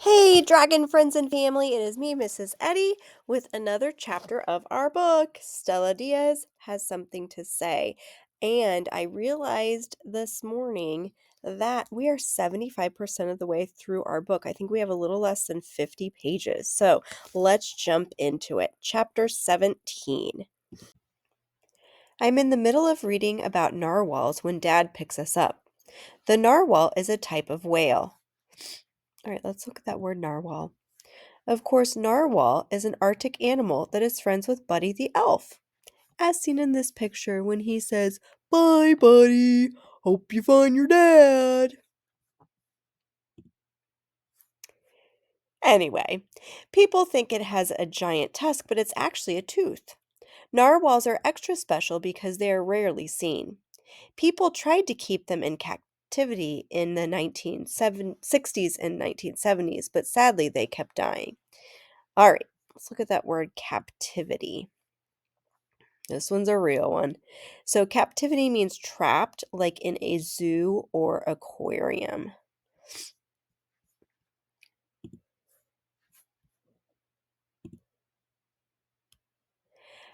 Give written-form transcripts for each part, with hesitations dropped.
Hey, dragon friends and family, it is me, Mrs. Eddy, with another chapter of our book. Stella Diaz has something to say. And I realized this morning that we are 75% of the way through our book. I think we have a little less than 50 pages. So let's jump into it. Chapter 17. I'm in the middle of reading about narwhals when Dad picks us up. The narwhal is a type of whale. All right, let's look at that word narwhal. Of course, narwhal is an Arctic animal that is friends with Buddy the elf, as seen in this picture when he says, "Bye, Buddy. Hope you find your dad." Anyway, people think it has a giant tusk, but it's actually a tooth. Narwhals are extra special because they are rarely seen. People tried to keep them in captivity in the 1960s and 1970s, but sadly they kept dying. All right, let's look at that word captivity. This one's a real one. So, captivity means trapped, like in a zoo or aquarium.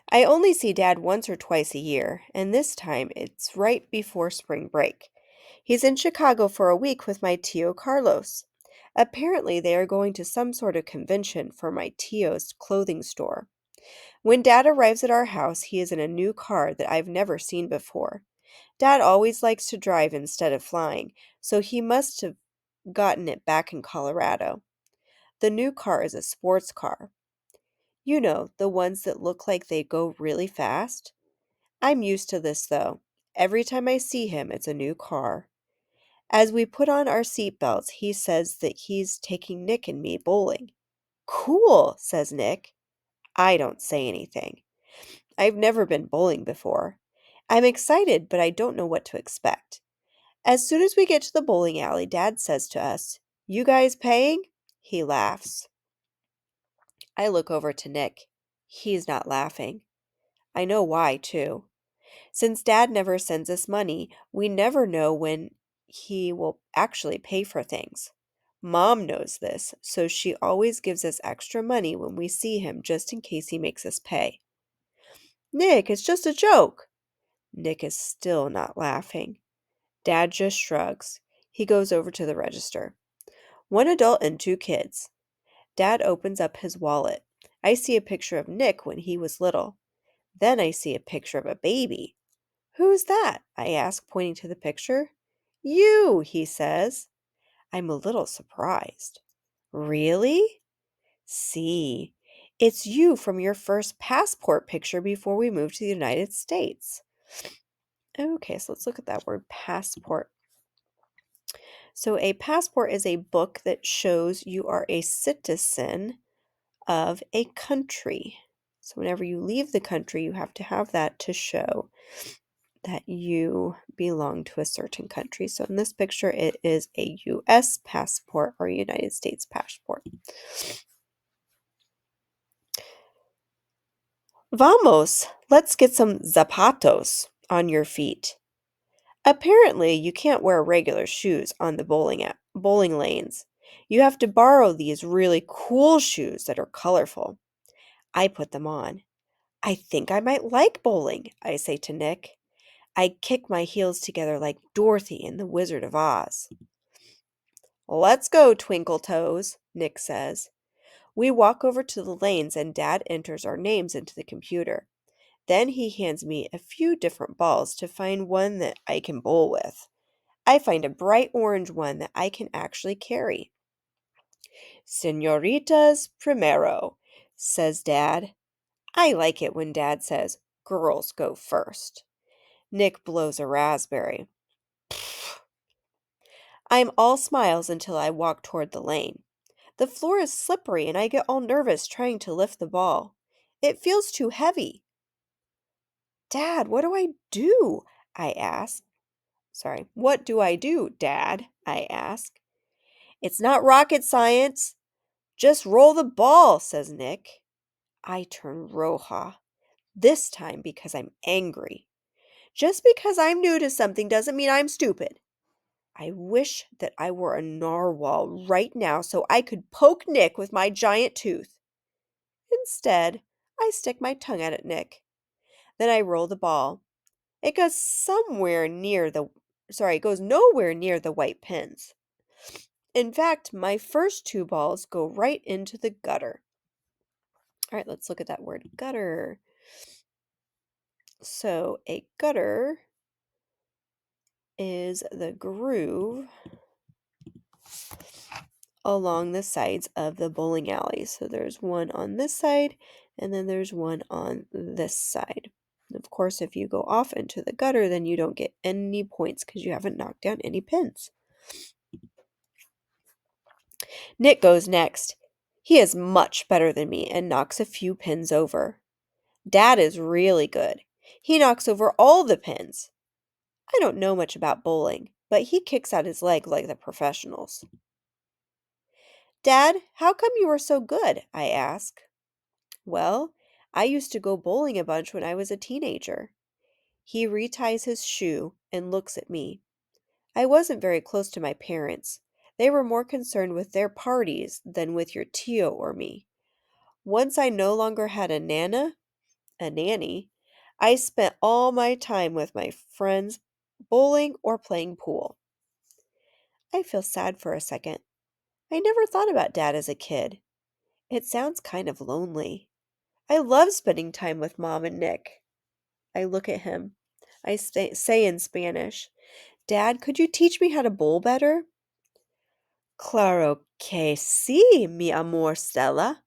I only see Dad once or twice a year, and this time it's right before spring break. He's in Chicago for a week with my Tio Carlos. Apparently, they are going to some sort of convention for my Tio's clothing store. When Dad arrives at our house, he is in a new car that I've never seen before. Dad always likes to drive instead of flying, so he must have gotten it back in Colorado. The new car is a sports car. You know, the ones that look like they go really fast. I'm used to this though. Every time I see him, it's a new car. As we put on our seatbelts, he says that he's taking Nick and me bowling. Cool, says Nick. I don't say anything. I've never been bowling before. I'm excited, but I don't know what to expect. As soon as we get to the bowling alley, Dad says to us, "You guys paying?" He laughs. I look over to Nick. He's not laughing. I know why, too. Since Dad never sends us money, we never know when he will actually pay for things. Mom knows this, so she always gives us extra money when we see him just in case he makes us pay. Nick, it's just a joke. Nick is still not laughing. Dad just shrugs. He goes over to the register. One adult and two kids. Dad opens up his wallet. I see a picture of Nick when he was little. Then I see a picture of a baby. "Who's that?" I ask, pointing to the picture. "You," he says. I'm a little surprised. "Really?" "See, it's you from your first passport picture before we moved to the United States." Okay, so let's look at that word passport. So, a passport is a book that shows you are a citizen of a country. So, whenever you leave the country, you have to have that to show that you belong to a certain country. So, in this picture, it is a US passport or a United States passport. Vamos, let's get some zapatos on your feet. Apparently, you can't wear regular shoes on the bowling lanes. You have to borrow these really cool shoes that are colorful. I put them on. I think I might like bowling, I say to Nick. I kick my heels together like Dorothy in The Wizard of Oz. "Let's go, Twinkle Toes," Nick says. We walk over to the lanes and Dad enters our names into the computer. Then he hands me a few different balls to find one that I can bowl with. I find a bright orange one that I can actually carry. "Señoritas primero," says Dad. I like it when Dad says, "Girls go first." Nick blows a raspberry. I'm all smiles until I walk toward the lane. The floor is slippery and I get all nervous trying to lift the ball. It feels too heavy. "Dad, what do I do?" I ask. Sorry, what do I do, Dad? I ask. "It's not rocket science. Just roll the ball," says Nick. I turn roja, this time because I'm angry. Just because I'm new to something doesn't mean I'm stupid. I wish that I were a narwhal right now so I could poke Nick with my giant tooth. Instead, I stick my tongue out at Nick. Then I roll the ball. It goes it goes nowhere near the white pins. In fact, my first two balls go right into the gutter. All right, let's look at that word gutter. So, a gutter is the groove along the sides of the bowling alley. So, there's one on this side, and then there's one on this side. Of course, if you go off into the gutter, then you don't get any points because you haven't knocked down any pins. Nick goes next. He is much better than me and knocks a few pins over. Dad is really good. He knocks over all the pins. I don't know much about bowling, but he kicks out his leg like the professionals. Dad, how come you are so good? I ask. Well, I used to go bowling a bunch when I was a teenager. He reties his shoe and looks at me. I wasn't very close to my parents. They were more concerned with their parties than with your Tio or me. Once I no longer had a nanny, I spent all my time with my friends bowling or playing pool. I feel sad for a second. I never thought about Dad as a kid. It sounds kind of lonely. I love spending time with Mom and Nick. I look at him. Say in Spanish, Dad, could you teach me how to bowl better? Claro que sí, mi amor Stella.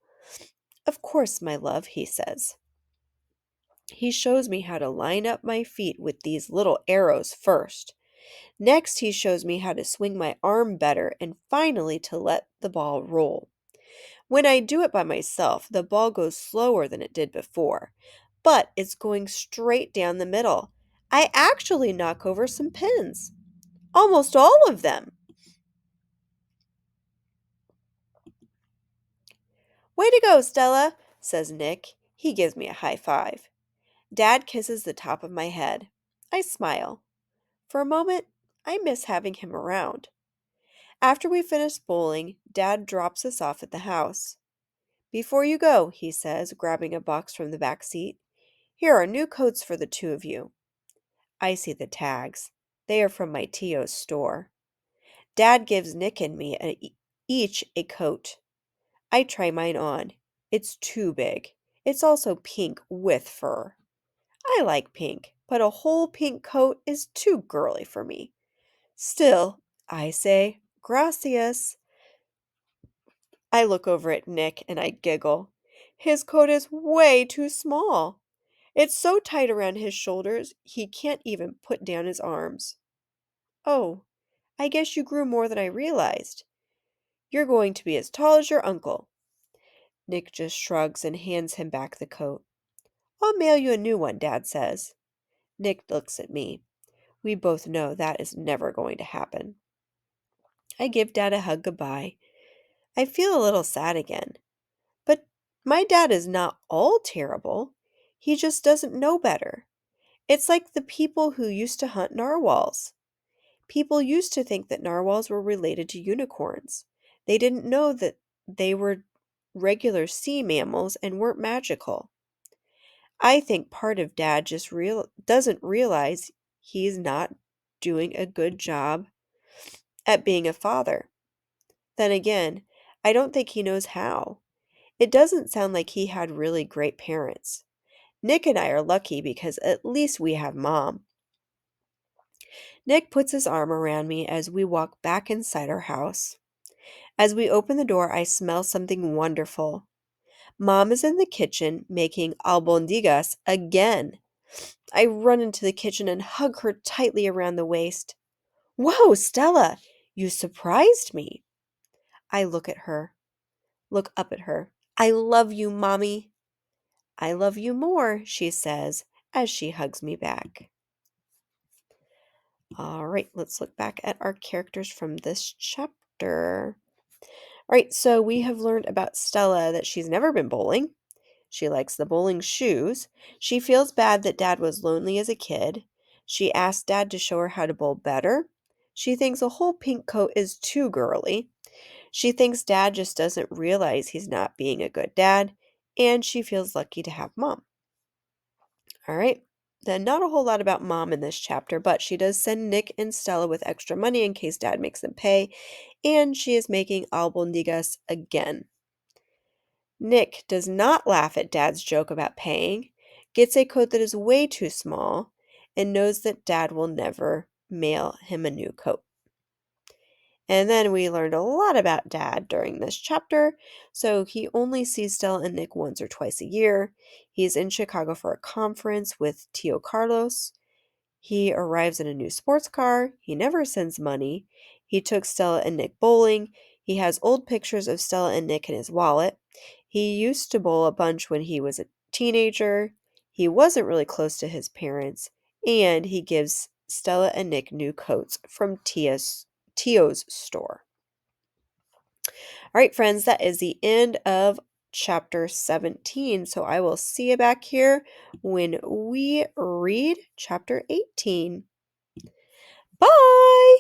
Of course, my love, he says. He shows me how to line up my feet with these little arrows first. Next, he shows me how to swing my arm better and finally to let the ball roll. When I do it by myself, the ball goes slower than it did before, but it's going straight down the middle. I actually knock over some pins. Almost all of them. Way to go, Stella, says Nick. He gives me a high five. Dad kisses the top of my head. I smile. For a moment, I miss having him around. After we finish bowling, Dad drops us off at the house. Before you go, he says, grabbing a box from the back seat, here are new coats for the two of you. I see the tags. They are from my Tio's store. Dad gives Nick and me each a coat. I try mine on. It's too big. It's also pink with fur. I like pink, but a whole pink coat is too girly for me. Still, I say, gracias. I look over at Nick and I giggle. His coat is way too small. It's so tight around his shoulders, he can't even put down his arms. Oh, I guess you grew more than I realized. You're going to be as tall as your uncle. Nick just shrugs and hands him back the coat. I'll mail you a new one, Dad says. Nick looks at me. We both know that is never going to happen. I give Dad a hug goodbye. I feel a little sad again. But my dad is not all terrible. He just doesn't know better. It's like the people who used to hunt narwhals. People used to think that narwhals were related to unicorns. They didn't know that they were regular sea mammals and weren't magical. I think part of dad just doesn't realize he's not doing a good job at being a father. Then again, I don't think he knows how. It doesn't sound like he had really great parents. Nick and I are lucky because at least we have Mom. Nick puts his arm around me as we walk back inside our house. As we open the door, I smell something wonderful. Mom is in the kitchen making albondigas again. I run into the kitchen and hug her tightly around the waist. Whoa, Stella, you surprised me. I look up at her. I love you, Mommy. I love you more, she says as she hugs me back. All right, let's look back at our characters from this chapter. All right, so we have learned about Stella that she's never been bowling. She likes the bowling shoes. She feels bad that Dad was lonely as a kid. She asked Dad to show her how to bowl better. She thinks a whole pink coat is too girly. She thinks Dad just doesn't realize he's not being a good dad, and she feels lucky to have Mom. All right. Then, not a whole lot about Mom in this chapter, but she does send Nick and Stella with extra money in case Dad makes them pay, and she is making albondigas again. Nick does not laugh at Dad's joke about paying, gets a coat that is way too small, and knows that Dad will never mail him a new coat. And then we learned a lot about Dad during this chapter. So he only sees Stella and Nick once or twice a year. He's in Chicago for a conference with Tio Carlos. He arrives in a new sports car. He never sends money. He took Stella and Nick bowling. He has old pictures of Stella and Nick in his wallet. He used to bowl a bunch when he was a teenager. He wasn't really close to his parents. And he gives Stella and Nick new coats from Tio's store. All right, friends, that is the end of chapter 17. So I will see you back here when we read chapter 18. Bye!